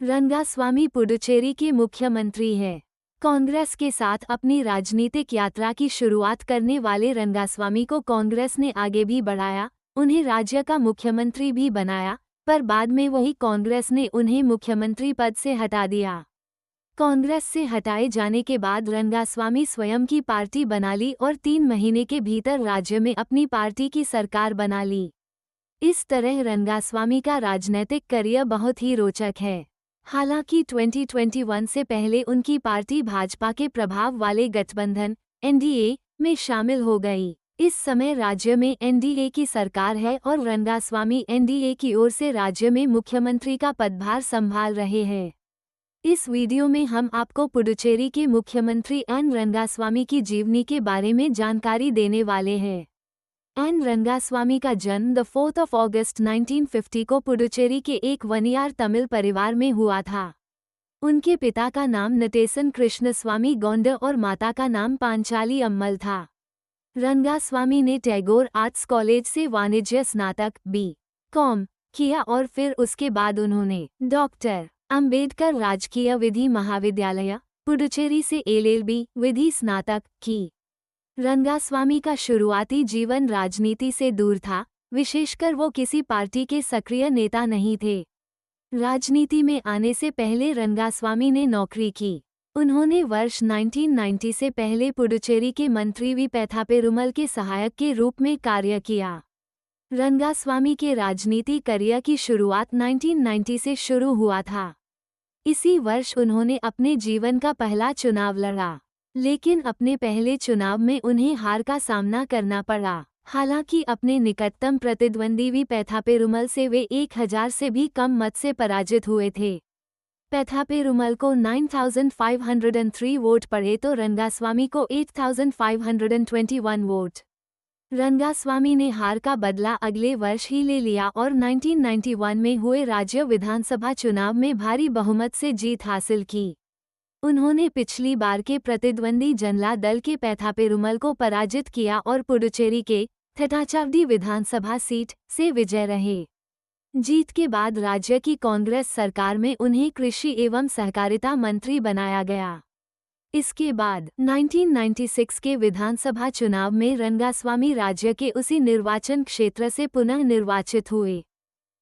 रंगास्वामी पुडुचेरी के मुख्यमंत्री हैं। कांग्रेस के साथ अपनी राजनीतिक यात्रा की शुरुआत करने वाले रंगास्वामी को कांग्रेस ने आगे भी बढ़ाया, उन्हें राज्य का मुख्यमंत्री भी बनाया, पर बाद में वही कांग्रेस ने उन्हें मुख्यमंत्री पद से हटा दिया। कांग्रेस से हटाए जाने के बाद रंगास्वामी स्वयं की पार्टी बना ली और 3 महीने के भीतर राज्य में अपनी पार्टी की सरकार बना ली। इस तरह रंगास्वामी का राजनीतिक करियर बहुत ही रोचक है। हालांकि 2021 से पहले उनकी पार्टी भाजपा के प्रभाव वाले गठबंधन एनडीए में शामिल हो गई। इस समय राज्य में एनडीए की सरकार है और रंगास्वामी एनडीए की ओर से राज्य में मुख्यमंत्री का पदभार संभाल रहे हैं। इस वीडियो में हम आपको पुडुचेरी के मुख्यमंत्री एन रंगास्वामी की जीवनी के बारे में जानकारी देने वाले हैं। एन रंगास्वामी का जन्म 4 अगस्त 1950 को पुडुचेरी के एक वनियार तमिल परिवार में हुआ था। उनके पिता का नाम नटेसन कृष्णस्वामी गौंड और माता का नाम पांचाली अम्मल था। रंगास्वामी ने टैगोर आर्ट्स कॉलेज से वाणिज्य स्नातक B.Com किया और फिर उसके बाद उन्होंने डॉक्टर अंबेडकर राजकीय विधि महाविद्यालय पुडुचेरी से LLB विधि स्नातक की। रंगास्वामी का शुरुआती जीवन राजनीति से दूर था, विशेषकर वो किसी पार्टी के सक्रिय नेता नहीं थे। राजनीति में आने से पहले रंगास्वामी ने नौकरी की। उन्होंने वर्ष 1990 से पहले पुडुचेरी के मंत्री वी पैथापेरुमल के सहायक के रूप में कार्य किया। रंगास्वामी के राजनीति करियर की शुरुआत 1990 से शुरू हुआ था। इसी वर्ष उन्होंने अपने जीवन का पहला चुनाव लड़ा, लेकिन अपने पहले चुनाव में उन्हें हार का सामना करना पड़ा। हालांकि अपने निकटतम प्रतिद्वंदी वी पैथापेरुमल से वे 1000 से भी कम मत से पराजित हुए थे। पैथापेरुमल को 9503 वोट पड़े तो रंगास्वामी को 8521 वोट। रंगास्वामी ने हार का बदला अगले वर्ष ही ले लिया और 1991 में हुए राज्य विधानसभा चुनाव में भारी बहुमत से जीत हासिल की। उन्होंने पिछली बार के प्रतिद्वंदी जनला दल के पैथापेरुमल को पराजित किया और पुडुचेरी के थटाचावडी विधानसभा सीट से विजय रहे। जीत के बाद राज्य की कांग्रेस सरकार में उन्हें कृषि एवं सहकारिता मंत्री बनाया गया। इसके बाद 1996 के विधानसभा चुनाव में रंगास्वामी राज्य के उसी निर्वाचन क्षेत्र से पुनः निर्वाचित हुए,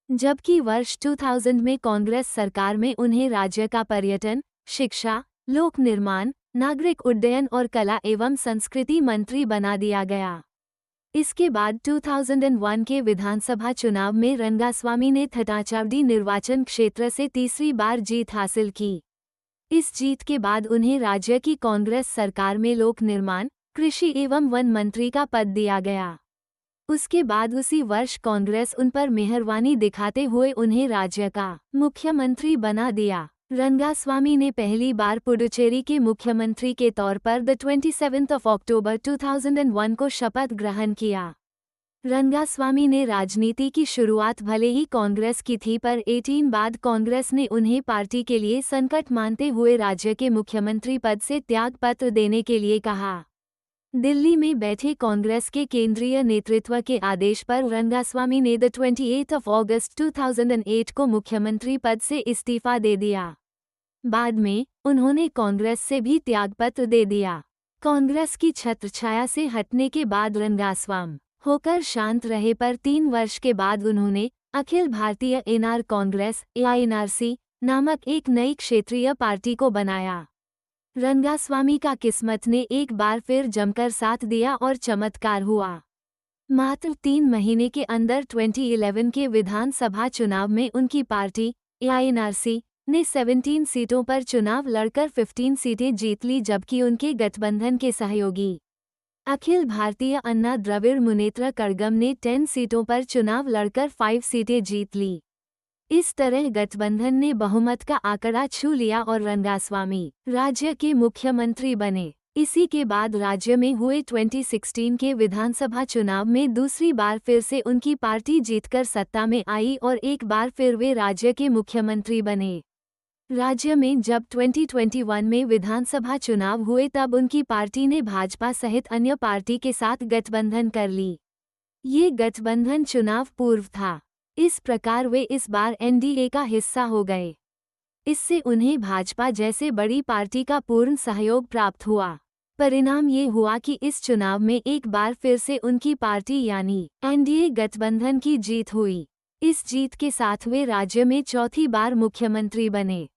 जबकि वर्ष 2000 में कांग्रेस सरकार में उन्हें राज्य का पर्यटन, शिक्षा, लोक निर्माण, नागरिक उड्डयन और कला एवं संस्कृति मंत्री बना दिया गया। इसके बाद 2001 के विधानसभा चुनाव में रंगास्वामी ने थटाचावडी निर्वाचन क्षेत्र से तीसरी बार जीत हासिल की। इस जीत के बाद उन्हें राज्य की कांग्रेस सरकार में लोक निर्माण, कृषि एवं वन मंत्री का पद दिया गया। उसके बाद उसी वर्ष कांग्रेस उन पर मेहरबानी दिखाते हुए उन्हें राज्य का मुख्यमंत्री बना दिया। रंगास्वामी ने पहली बार पुडुचेरी के मुख्यमंत्री के तौर पर 27 अक्टूबर 2001 को शपथ ग्रहण किया। रंगास्वामी ने राजनीति की शुरुआत भले ही कांग्रेस की थी, पर 18 बाद कांग्रेस ने उन्हें पार्टी के लिए संकट मानते हुए राज्य के मुख्यमंत्री पद से त्यागपत्र देने के लिए कहा। दिल्ली में बैठे कांग्रेस के केंद्रीय नेतृत्व के आदेश पर रंगास्वामी ने 28 अगस्त 2008 को मुख्यमंत्री पद से इस्तीफा दे दिया। बाद में उन्होंने कांग्रेस से भी त्यागपत्र दे दिया। कांग्रेस की छत्रछाया से हटने के बाद रंगास्वामी होकर शांत रहे, पर 3 वर्ष के बाद उन्होंने अखिल भारतीय एनआर कांग्रेस AINRC नामक एक नई क्षेत्रीय पार्टी को बनाया। रंगास्वामी का किस्मत ने एक बार फिर जमकर साथ दिया और चमत्कार हुआ। मात्र 3 महीने के अंदर 2011 के विधानसभा चुनाव में उनकी पार्टी AINRC ने 17 सीटों पर चुनाव लड़कर 15 सीटें जीत ली, जबकि उनके गठबंधन के सहयोगी अखिल भारतीय अन्ना द्रविड़ मुनेत्र कड़गम ने 10 सीटों पर चुनाव लड़कर 5 सीटें जीत ली। इस तरह गठबंधन ने बहुमत का आंकड़ा छू लिया और रंगास्वामी राज्य के मुख्यमंत्री बने। इसी के बाद राज्य में हुए 2016 के विधानसभा चुनाव में दूसरी बार फिर से उनकी पार्टी जीतकर सत्ता में आई और एक बार फिर वे राज्य के मुख्यमंत्री बने। राज्य में जब 2021 में विधानसभा चुनाव हुए तब उनकी पार्टी ने भाजपा सहित अन्य पार्टी के साथ गठबंधन कर ली। ये गठबंधन चुनाव पूर्व था। इस प्रकार वे इस बार एनडीए का हिस्सा हो गए। इससे उन्हें भाजपा जैसे बड़ी पार्टी का पूर्ण सहयोग प्राप्त हुआ। परिणाम ये हुआ कि इस चुनाव में एक बार फिर से उनकी पार्टी यानी एनडीए गठबंधन की जीत हुई। इस जीत के साथ वे राज्य में चौथी बार मुख्यमंत्री बने।